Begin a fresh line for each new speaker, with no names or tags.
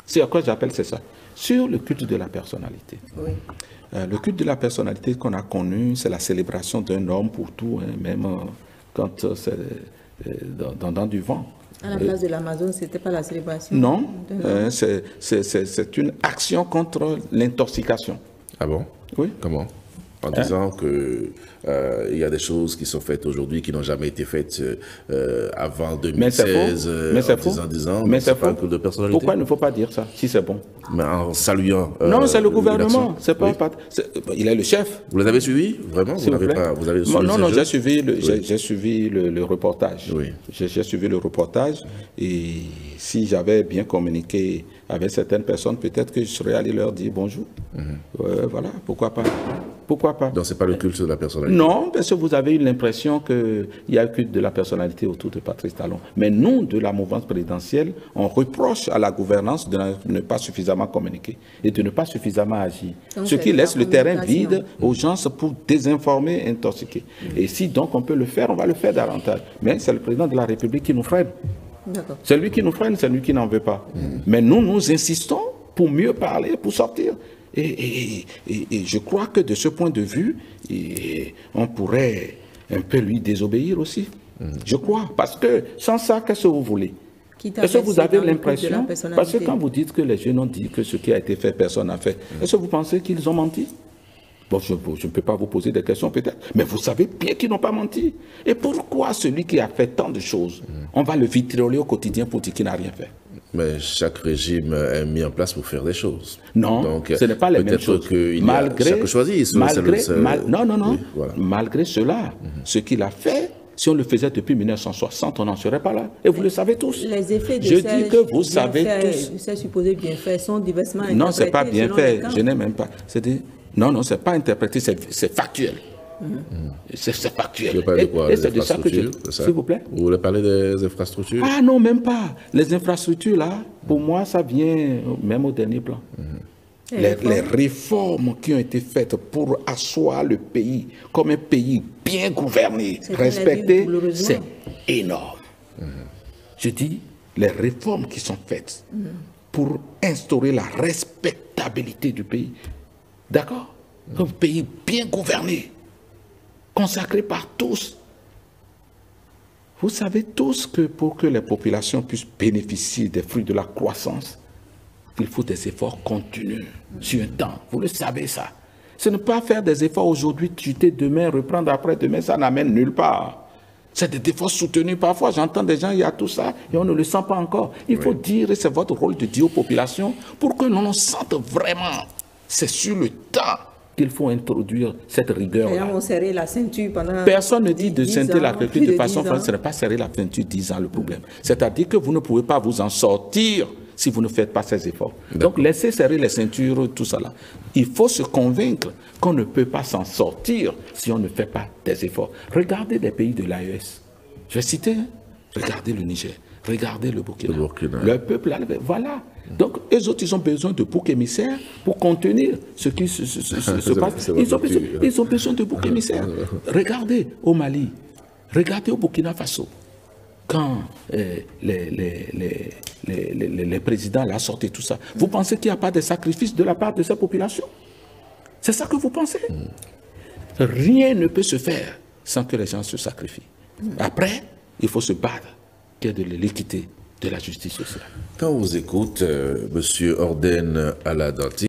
C'est à quoi j'appelle, c'est ça. Sur le culte de la personnalité.
Oui.
Le culte de la personnalité qu'on a connu, c'est la célébration d'un homme pour tout, hein, même quand c'est dans du vent.
À la place de l'Amazon, ce n'était pas la célébration?
Non, c'est une action contre l'intoxication.
Ah bon?
Oui.
Comment? En disant que il y a des choses qui sont faites aujourd'hui qui n'ont jamais été faites avant 2016.
Mais c'est faux.
Mais c'est pas un culte de personnalité.
Pourquoi il ne faut pas dire ça, si c'est bon?
Mais en saluant.
Non, c'est le gouvernement. C'est pas, il est le chef.
Vous les avez suivis? Vraiment? Vous n'avez pas. Vous avez suivi
non, j'ai suivi le reportage.
Oui.
J'ai suivi le reportage et si j'avais bien communiqué avec certaines personnes, peut-être que je serais allé leur dire bonjour. Voilà, pourquoi pas? Pourquoi pas?
Donc, ce n'est pas le culte de la personnalité?
Non, parce que vous avez eu l'impression qu'il y a un culte de la personnalité autour de Patrice Talon. Mais nous, de la mouvance présidentielle, on reproche à la gouvernance de ne pas suffisamment communiquer et de ne pas suffisamment agir. Donc, ce qui laisse le terrain vide aux gens pour désinformer, intoxiquer. Et si donc on peut le faire, on va le faire davantage. Mais c'est le président de la République qui nous freine. C'est lui qui nous freine, c'est lui qui n'en veut pas. Mais nous insistons pour mieux parler, pour sortir. Et je crois que de ce point de vue, on pourrait un peu lui désobéir aussi. Je crois. Parce que sans ça, qu'est-ce que vous voulez? Est-ce que vous avez l'impression, parce que quand vous dites que les jeunes ont dit que ce qui a été fait, personne n'a fait, est-ce que vous pensez qu'ils ont menti? Bon, je ne peux pas vous poser des questions peut-être, mais vous savez bien qu'ils n'ont pas menti. Et pourquoi celui qui a fait tant de choses, on va le vitrioler au quotidien pour dire qu'il n'a rien fait?
Mais chaque régime est mis en place pour faire des choses.
Non, donc, ce n'est pas les mêmes choses.
Malgré, chaque choisit.
Malgré cela, ce qu'il a fait, si on le faisait depuis 1960, on n'en serait pas là. Et vous le savez tous.
Les effets de
je dis que vous savez tous.
Ces supposés bienfaits sont diversement interprétés.
Non, ce n'est pas bien fait. Je n'ai même pas. Non, ce n'est pas interprété, c'est factuel. C'est factuel.
Et c'est
de ça que je... S'il vous plaît.
Vous voulez parler des infrastructures?
Ah non, même pas. Les infrastructures, là, pour moi, ça vient même au dernier plan. Les réformes qui ont été faites pour asseoir le pays comme un pays bien gouverné, respecté, c'est énorme. Je dis, les réformes qui sont faites pour instaurer la respectabilité du pays. D'accord? Un pays bien gouverné, consacré par tous. Vous savez tous que pour que les populations puissent bénéficier des fruits de la croissance, il faut des efforts continus sur un temps. Vous le savez ça. Ce n'est pas faire des efforts aujourd'hui, chuter demain, reprendre après-demain, ça n'amène nulle part. C'est des efforts soutenus parfois. J'entends des gens, il y a tout ça et on ne le sent pas encore. Il faut dire, et c'est votre rôle de dire aux populations, pour que l'on sente vraiment. C'est sur le temps qu'il faut introduire cette rigueur-là.
On serrait la ceinture pendant...
Personne ne dit de serrer la ceinture de façon franche, ce n'est pas serrer la ceinture 10 ans le problème. C'est-à-dire que vous ne pouvez pas vous en sortir si vous ne faites pas ces efforts. Donc laissez serrer les ceintures, tout ça là. Il faut se convaincre qu'on ne peut pas s'en sortir si on ne fait pas des efforts. Regardez les pays de l'AES. Je vais citer, regardez le Niger, regardez le Burkina. Le peuple, voilà. Donc, eux autres, ils ont besoin de boucs émissaires pour contenir ce qui se passe. Ils ont besoin de boucs émissaires. Regardez au Mali, regardez au Burkina Faso. Quand les présidents là sortaient tout ça, vous pensez qu'il n'y a pas de sacrifice de la part de ces populations? C'est ça que vous pensez? Rien ne peut se faire sans que les gens se sacrifient. Après, il faut se battre, qu'il y ait de l'équité, de la justice sociale.
Quand on vous écoute, M. Orden Aladanti,